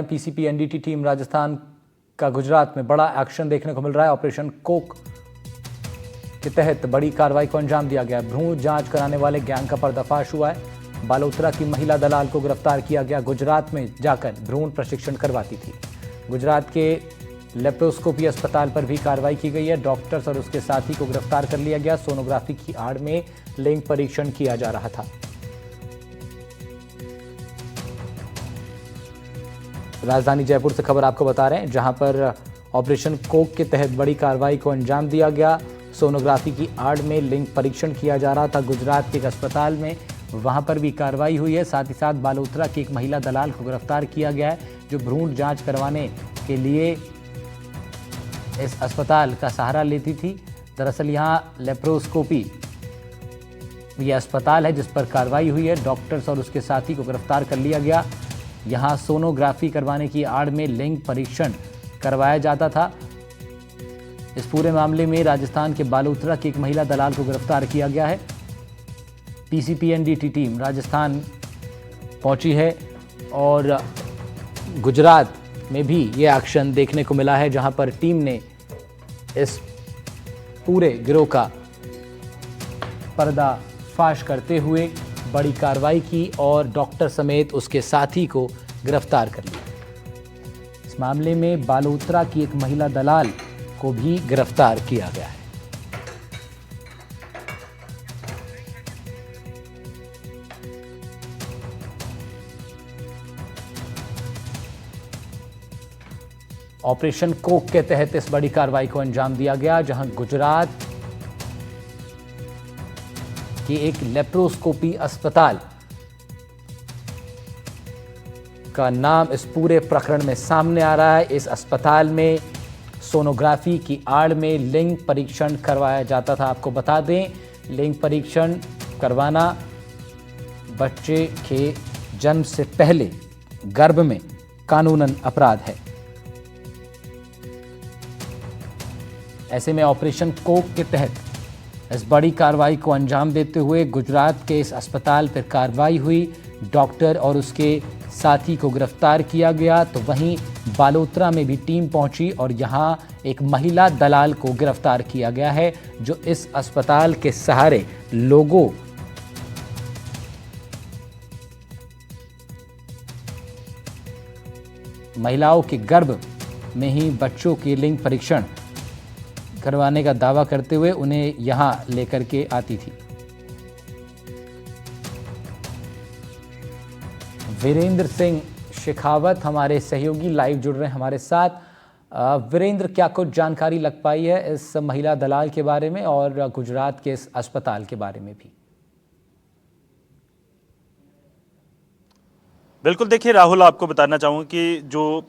PCP NDT team Rajasthan का गुजरात में बड़ा एक्शन देखने को मिल रहा है। ऑपरेशन कोक के तहत बड़ी कार्रवाई को अंजाम दिया गया। भ्रूण जांच कराने वाले गैंग का पर्दाफाश हुआ है। बालोतरा की महिला दलाल को गिरफ्तार किया गया। गुजरात में जाकर भ्रूण प्रशिक्षण करवाती थी। गुजरात के लेप्रोस्कोपी अस्पताल पर भी कार्रवाई की गई है। डॉक्टर्स और उसके साथी को गिरफ्तार कर लिया गया। सोनोग्राफी की आड़ में लिंग परीक्षण किया जा रहा था। राजधानी जयपुर से खबर आपको बता रहे हैं, जहां पर ऑपरेशन कोक के तहत बड़ी कार्रवाई को अंजाम दिया गया। सोनोग्राफी की आड़ में लिंग परीक्षण किया जा रहा था गुजरात के एक अस्पताल में, वहां पर भी कार्रवाई हुई है। साथ ही साथ बालोतरा की एक महिला दलाल को गिरफ्तार किया गया है, जो भ्रूण जांच करवाने के लिए इस अस्पताल का सहारा लेती थी। दरअसल यहां लेप्रोस्कोपी यह अस्पताल है जिस पर कार्रवाई हुई है। डॉक्टर्स और उसके साथी को गिरफ्तार कर लिया गया। यहां सोनोग्राफी करवाने की आड़ में लिंग परीक्षण करवाया जाता था। इस पूरे मामले में राजस्थान के बालोतरा की एक महिला दलाल को गिरफ्तार किया गया है। पीसीपी एनडीटी टीम राजस्थान पहुंची है और गुजरात में भी ये एक्शन देखने को मिला है, जहां पर टीम ने इस पूरे गिरोह का पर्दाफाश करते हुए बड़ी कार्रवाई की और डॉक्टर समेत उसके साथी को गिरफ्तार कर लिया। इस मामले में बालोतरा की एक महिला दलाल को भी गिरफ्तार किया गया है। ऑपरेशन कोक के तहत इस बड़ी कार्रवाई को अंजाम दिया गया, जहां गुजरात कि एक लेप्रोस्कोपी अस्पताल का नाम इस पूरे प्रकरण में सामने आ रहा है। इस अस्पताल में सोनोग्राफी की आड़ में लिंग परीक्षण करवाया जाता था। आपको बता दें, लिंग परीक्षण करवाना बच्चे के जन्म से पहले गर्भ में कानूनन अपराध है। ऐसे में ऑपरेशन कोक के तहत इस बड़ी कार्रवाई को अंजाम देते हुए गुजरात के इस अस्पताल पर कार्रवाई हुई। डॉक्टर और उसके साथी को गिरफ्तार किया गया। तो वहीं बालोतरा में भी टीम पहुंची और यहां एक महिला दलाल को गिरफ्तार किया गया है, जो इस अस्पताल के सहारे लोगों महिलाओं के गर्भ में ही बच्चों के लिंग परीक्षण करवाने का दावा करते हुए उन्हें यहां लेकर के आती थी। वीरेंद्र सिंह शेखावत हमारे सहयोगी लाइव जुड़ रहे हैं हमारे साथ। वीरेंद्र, क्या कुछ जानकारी लग पाई है इस महिला दलाल के बारे में और गुजरात के इस अस्पताल के बारे में भी? बिल्कुल, देखिए राहुल, आपको बताना चाहूँगा कि जो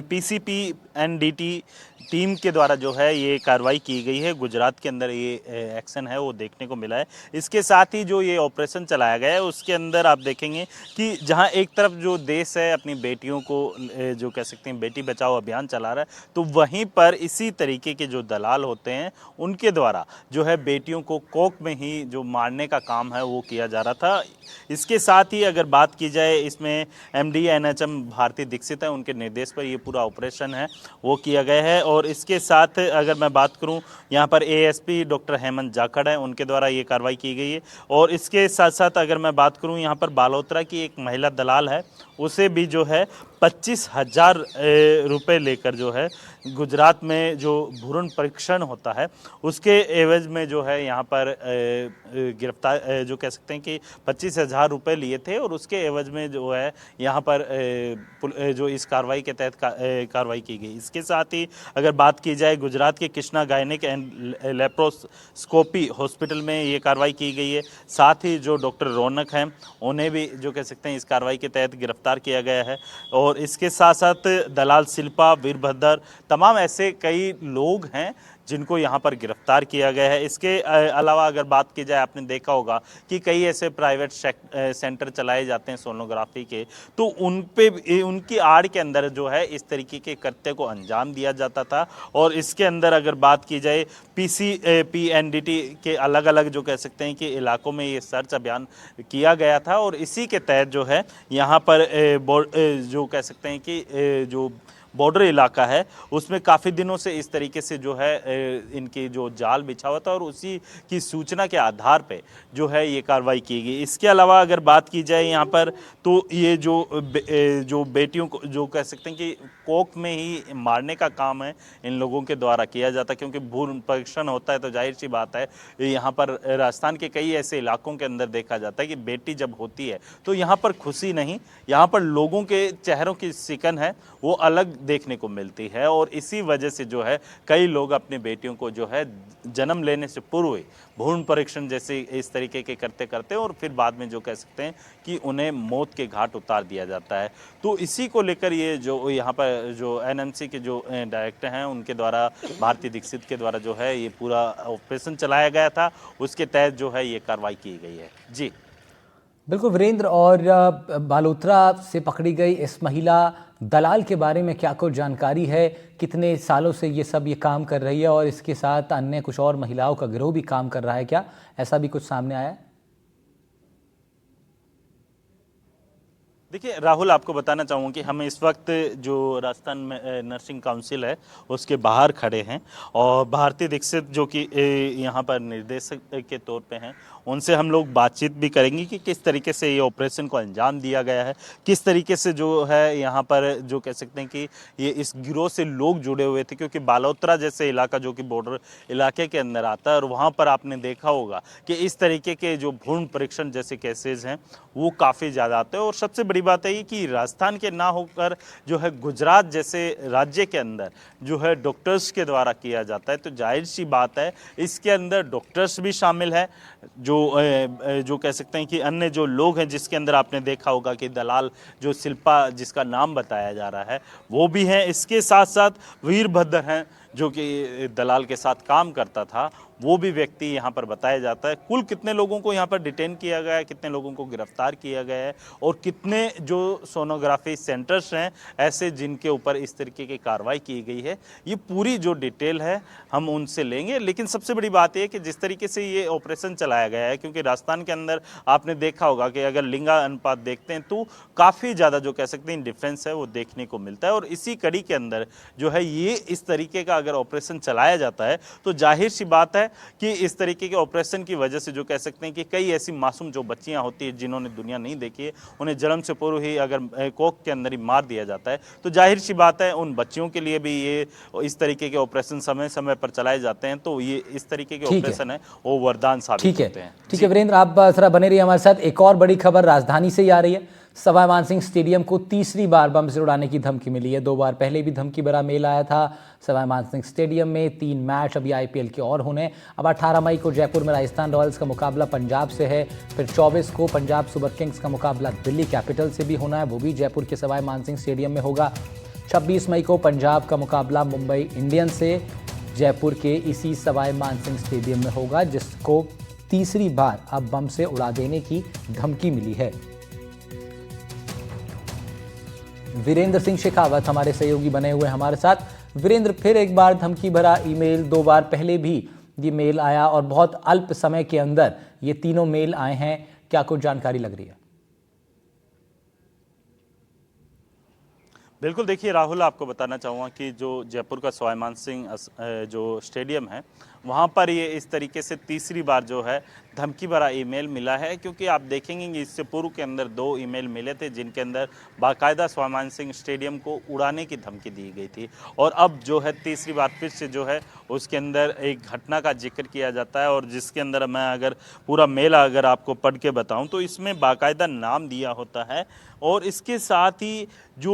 पीसीपी एनडीटी टीम के द्वारा जो है ये कार्रवाई की गई है, गुजरात के अंदर ये एक्शन है वो देखने को मिला है। इसके साथ ही जो ये ऑपरेशन चलाया गया है उसके अंदर आप देखेंगे कि जहां एक तरफ जो देश है अपनी बेटियों को जो कह सकते हैं बेटी बचाओ अभियान चला रहा है, तो वहीं पर इसी तरीके के जो दलाल होते हैं उनके द्वारा जो है बेटियों को कोक में ही जो मारने का काम है वो किया जा रहा था। इसके साथ ही अगर बात की जाए, इसमें एमडी एनएचएम भारती दीक्षित है, उनके निर्देश पर ये पूरा ऑपरेशन है वो किया गया है। और इसके साथ अगर मैं बात करूं, यहाँ पर एएसपी डॉक्टर हेमंत जाखड़ है, उनके द्वारा ये कार्रवाई की गई है। और इसके साथ साथ अगर मैं बात करूं, यहाँ पर बालोतरा की एक महिला दलाल है, उसे भी जो है 25,000 रुपये लेकर जो है गुजरात में जो भ्रूण परीक्षण होता है उसके एवज में जो है यहाँ पर गिरफ्तार जो कह सकते हैं कि 25,000 रुपये लिए थे। और उसके एवज में जो है यहाँ पर जो इस कार्रवाई के तहत कार्रवाई की गई। इसके साथ ही अगर बात की जाए, गुजरात के Krishna gynaec and laparoscopy hospital में ये कार्रवाई की गई है। साथ ही जो डॉक्टर रौनक हैं उन्हें भी जो कह सकते हैं इस कार्रवाई के तहत गिरफ्तार किया गया है। और इसके साथ साथ दलाल शिल्पा, वीरभद्र, तमाम ऐसे कई लोग हैं जिनको यहाँ पर गिरफ्तार किया गया है। इसके अलावा अगर बात की जाए, आपने देखा होगा कि कई ऐसे प्राइवेट सेंटर चलाए जाते हैं सोनोग्राफी के, तो उन पे उनकी आड़ के अंदर जो है इस तरीके के कृत्य को अंजाम दिया जाता था। और इसके अंदर अगर बात की जाए PNDT के अलग अलग जो कह सकते हैं कि इलाकों में ये सर्च अभियान किया गया था, और इसी के तहत जो है यहाँ पर जो कह सकते हैं कि जो बॉर्डर इलाका है उसमें काफ़ी दिनों से इस तरीके से जो है इनकी जो जाल बिछा हुआ था, और उसी की सूचना के आधार पे जो है ये कार्रवाई की गई। इसके अलावा अगर बात की जाए यहाँ पर, तो ये जो बेटियों को जो कह सकते हैं कि कोख में ही मारने का काम है इन लोगों के द्वारा किया जाता है, क्योंकि भ्रूण परीक्षण होता है तो जाहिर सी बात है यहाँ पर राजस्थान के कई ऐसे इलाकों के अंदर देखा जाता है कि बेटी जब होती है तो यहाँ पर खुशी नहीं, यहाँ पर लोगों के चेहरों की सिकन है वो अलग देखने को मिलती है। और इसी वजह से जो है कई लोग अपनी बेटियों को जो है जन्म लेने से पूर्व ही भ्रूण परीक्षण जैसे इस तरीके के करते और फिर बाद में जो कह सकते हैं कि उन्हें मौत के घाट उतार दिया जाता है। तो इसी को लेकर ये जो यहाँ पर जो NMC के जो डायरेक्टर हैं उनके द्वारा, भारती दीक्षित के द्वारा जो है ये पूरा ऑपरेशन चलाया गया था, उसके तहत जो है ये कार्रवाई की गई है। जी बिल्कुल वीरेंद्र, और बालोतरा से पकड़ी गई इस महिला दलाल के बारे में क्या कुछ जानकारी है? कितने सालों से ये काम कर रही है, और इसके साथ अन्य कुछ और महिलाओं का गिरोह भी काम कर रहा है क्या? ऐसा भी कुछ सामने आया है? देखिए राहुल, आपको बताना चाहूँगा कि हम इस वक्त जो राजस्थान में नर्सिंग काउंसिल है उसके बाहर खड़े हैं, और भारती दीक्षित जो कि यहाँ पर निर्देशक के तौर पे हैं, उनसे हम लोग बातचीत भी करेंगे कि किस तरीके से ये ऑपरेशन को अंजाम दिया गया है, किस तरीके से जो है यहाँ पर जो कह सकते हैं कि ये इस गिरोह से लोग जुड़े हुए थे, क्योंकि बालोतरा जैसे इलाका जो कि बॉर्डर इलाके के अंदर आता है, और वहाँ पर आपने देखा होगा कि इस तरीके के जो भ्रूण परीक्षण जैसे केसेज हैं वो काफ़ी ज़्यादा आते हैं। और सबसे बड़ी बात है कि राजस्थान के ना होकर जो है गुजरात जैसे राज्य के अंदर जो है डॉक्टर्स के द्वारा किया जाता है, तो जाहिर सी बात है इसके अंदर डॉक्टर्स भी शामिल है, जो कह सकते हैं कि अन्य जो लोग हैं, जिसके अंदर आपने देखा होगा कि दलाल जो शिल्पा जिसका नाम बताया जा रहा है वो भी हैं। इसके साथ साथ वीरभद्र हैं जो कि दलाल के साथ काम करता था, वो भी व्यक्ति यहाँ पर बताया जाता है। कुल कितने लोगों को यहाँ पर डिटेन किया गया है, कितने लोगों को गिरफ्तार किया गया है, और कितने जो सोनोग्राफी सेंटर्स हैं ऐसे जिनके ऊपर इस तरीके की कार्रवाई की गई है, ये पूरी जो डिटेल है हम उनसे लेंगे। लेकिन सबसे बड़ी बात यह है कि जिस तरीके से ये ऑपरेशन चलाया गया है, क्योंकि राजस्थान के अंदर आपने देखा होगा कि अगर लिंगा अनुपात देखते हैं तो काफ़ी ज़्यादा जो कह सकते हैं डिफरेंस है वो देखने को मिलता है। और इसी कड़ी के अंदर जो है ये इस तरीके का अगर ऑपरेशन चलाया जाता है तो जाहिर सी बात है कि इस तरीके के ऑपरेशन की वजह से जो कह सकते हैं कि कई ऐसी मासूम जो बच्चियां होती है जिन्होंने दुनिया नहीं देखी है, उन्हें जन्म से पूर्व ही अगर कोख के अंदर ही मार दिया जाता है, तो जाहिर सी बात है उन बच्चियों के लिए भी ये इस तरीके के ऑपरेशन समय समय पर चलाए जाते हैं, तो ये इस तरीके के ऑपरेशन है वो वरदान साबित होते हैं। ठीक है वीरेंद्र, आप जरा बने रहिए हमारे साथ। एक और बड़ी खबर राजधानी से ही आ रही है। सवाई मानसिंह स्टेडियम को तीसरी बार बम से उड़ाने की धमकी मिली है। 2 बार पहले भी धमकी भरा मेल आया था सवाई मानसिंह स्टेडियम में। 3 मैच अभी IPL के और होने। अब 18 मई को जयपुर में राजस्थान रॉयल्स का मुकाबला पंजाब से है। फिर 24 को पंजाब सुपर किंग्स का मुकाबला दिल्ली कैपिटल से भी होना है, वो भी जयपुर के सवाई मानसिंह स्टेडियम में होगा। 26 मई को पंजाब का मुकाबला मुंबई इंडियंस से जयपुर के इसी सवाई मानसिंह स्टेडियम में होगा, जिसको तीसरी बार अब बम से उड़ा देने की धमकी मिली है। वीरेंद्र सिंह शेखावत हमारे सहयोगी बने हुए हमारे साथ। वीरेंद्र, फिर एक बार धमकी भरा ईमेल, 2 बार पहले भी ये मेल आया और बहुत अल्प समय के अंदर ये तीनों मेल आए हैं, क्या कुछ जानकारी लग रही है? बिल्कुल, देखिए राहुल, आपको बताना चाहूँगा कि जो जयपुर का सवाई मानसिंह जो स्टेडियम है वहाँ पर ये इस तरीके से तीसरी बार जो है धमकी भरा ईमेल मिला है, क्योंकि आप देखेंगे कि इससे पूर्व के अंदर 2 ईमेल मिले थे जिनके अंदर बाकायदा सवाई मानसिंह स्टेडियम को उड़ाने की धमकी दी गई थी, और अब जो है तीसरी बार फिर से जो है उसके अंदर एक घटना का जिक्र किया जाता है, और जिसके अंदर मैं अगर पूरा मेल अगर आपको पढ़ के बताऊं तो इसमें बाकायदा नाम दिया होता है, और इसके साथ ही जो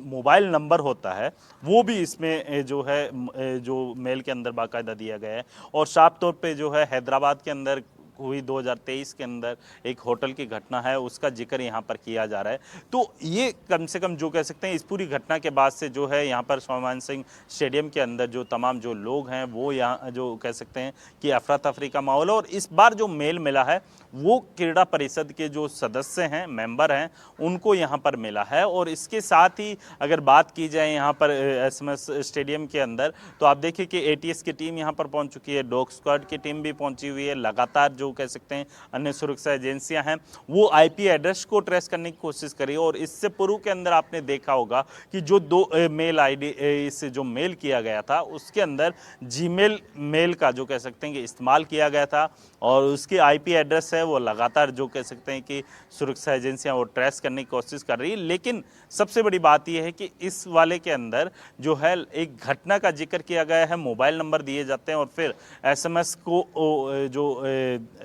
मोबाइल नंबर होता है वो भी इसमें जो है जो मेल के अंदर बाकायदा दिया गया है। और साफ तौर पे जो है हैदराबाद के अंदर हुई 2023 के अंदर एक होटल की घटना है, उसका जिक्र यहाँ पर किया जा रहा है। तो ये कम से कम जो कह सकते हैं इस पूरी घटना के बाद से जो है यहाँ पर स्वाभिमान सिंह स्टेडियम के अंदर जो तमाम जो लोग हैं वो यहाँ जो कह सकते हैं कि अफरा तफरी का माहौल है। और इस बार जो मेल मिला है वो क्रीड़ा परिषद के जो सदस्य हैं, मेंबर हैं, उनको यहाँ पर मिला है। और इसके साथ ही अगर बात की जाए यहाँ पर एसएमएस स्टेडियम के अंदर, तो आप देखिए कि एटीएस की टीम यहाँ पर पहुँच चुकी है, डॉग स्क्वाड की टीम भी पहुँची हुई है। लगातार जो कह सकते हैं अन्य सुरक्षा एजेंसियाँ हैं वो आईपी एड्रेस को ट्रेस करने की कोशिश करी। और इससे पूर्व के अंदर आपने देखा होगा कि जो दो मेल आईडी इससे जो मेल किया गया था उसके अंदर जीमेल मेल का जो कह सकते हैं कि इस्तेमाल किया गया था। और उसकी आईपी एड्रेस है वो लगातार जो कह सकते हैं कि सुरक्षा एजेंसियां वो ट्रेस करने की कोशिश कर रही है। लेकिन सबसे बड़ी बात यह है कि इस वाले के अंदर जो है एक घटना का जिक्र किया गया है, मोबाइल नंबर दिए जाते हैं और फिर एसएमएस को जो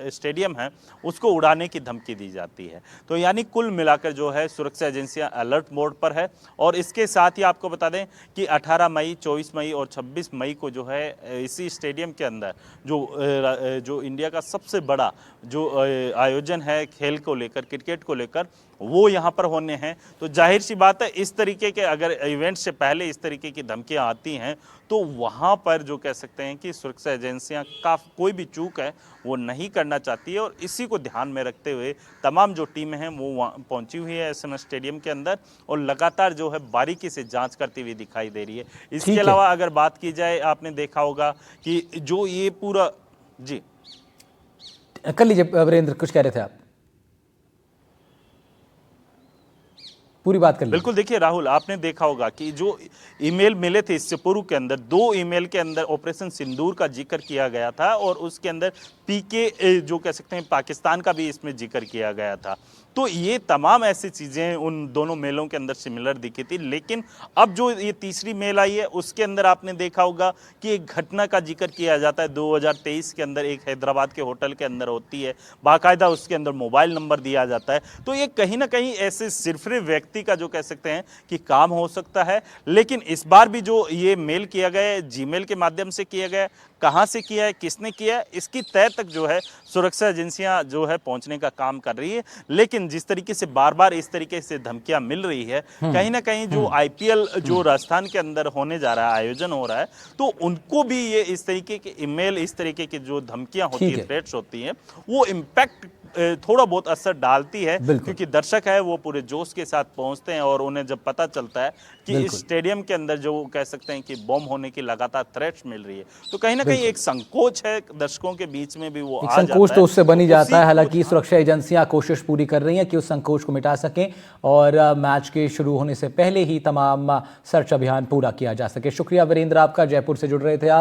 स्टेडियम है उसको उड़ाने की धमकी दी जाती है। तो यानी कुल मिलाकर जो है सुरक्षा एजेंसियां अलर्ट मोड पर है। और इसके साथ ही आपको बता दें कि 18 मई, 24 मई और 26 मई को जो है इसी स्टेडियम के अंदर जो इंडिया का सबसे बड़ा जो आयोजन है खेल को लेकर, क्रिकेट को लेकर, वो यहाँ पर होने हैं। तो जाहिर सी बात है इस तरीके के अगर इवेंट से पहले इस तरीके की धमकियाँ आती हैं तो वहाँ पर जो कह सकते हैं कि सुरक्षा एजेंसियाँ का कोई भी चूक है वो नहीं करना चाहती है। और इसी को ध्यान में रखते हुए तमाम जो टीमें हैं वो वहाँ पहुँची हुई है एसएमएस स्टेडियम के अंदर और लगातार जो है बारीकी से जांच करती हुई दिखाई दे रही है। इसके अलावा अगर बात की जाए, आपने देखा होगा कि जो ये पूरा जी कर लीजिए वीरेंद्र, कुछ कह रहे थे आप, पूरी बात कर लीजिए। बिल्कुल, देखिए राहुल, आपने देखा होगा कि जो ईमेल मिले थे इससे पूर्व के अंदर, 2 ईमेल के अंदर ऑपरेशन सिंदूर का जिक्र किया गया था और उसके अंदर पीके जो कह सकते हैं पाकिस्तान का भी इसमें जिक्र किया गया था। तो ये तमाम ऐसी चीज़ें उन दोनों मेलों के अंदर सिमिलर दिखी थी। लेकिन अब जो ये तीसरी मेल आई है उसके अंदर आपने देखा होगा कि एक घटना का जिक्र किया जाता है 2023 के अंदर, एक हैदराबाद के होटल के अंदर होती है, बाकायदा उसके अंदर मोबाइल नंबर दिया जाता है। तो ये कहीं ना कहीं ऐसे सिरफिरे व्यक्ति का जो कह सकते हैं कि काम हो सकता है। लेकिन इस बार भी जो ये मेल किया गया है जीमेल के माध्यम से किया गया है, कहाँ से किया है, किसने किया है, इसकी तय तक जो है सुरक्षा एजेंसियां जो है पहुंचने का काम कर रही है। लेकिन जिस तरीके से बार बार इस तरीके से धमकियां मिल रही है, कहीं ना कहीं जो आईपीएल जो राजस्थान के अंदर होने जा रहा है, आयोजन हो रहा है, तो उनको भी ये इस तरीके के ईमेल, इस तरीके की जो धमकियां होती है, थ्रेट्स होती हैं, वो इम्पैक्ट थोड़ा बहुत असर डालती है। क्योंकि दर्शक है वो पूरे जोश के साथ पहुंचते हैं और उन्हें जब पता चलता है कि इस स्टेडियम के अंदर जो कह सकते हैं कि बम होने की लगातार थ्रेट्स मिल रही है, तो कहीं ना कहीं एक संकोच है दर्शकों के बीच में भी, वो आ जाता है। संकोच तो उससे बनी जाता है। हालांकि सुरक्षा एजेंसियां कोशिश पूरी कर रही हैं कि उस संकोच को मिटा सकें और मैच के शुरू होने से पहले ही तमाम सर्च अभियान पूरा किया जा सके। शुक्रिया वीरेंद्र आपका, जयपुर से जुड़ रहे थे आप।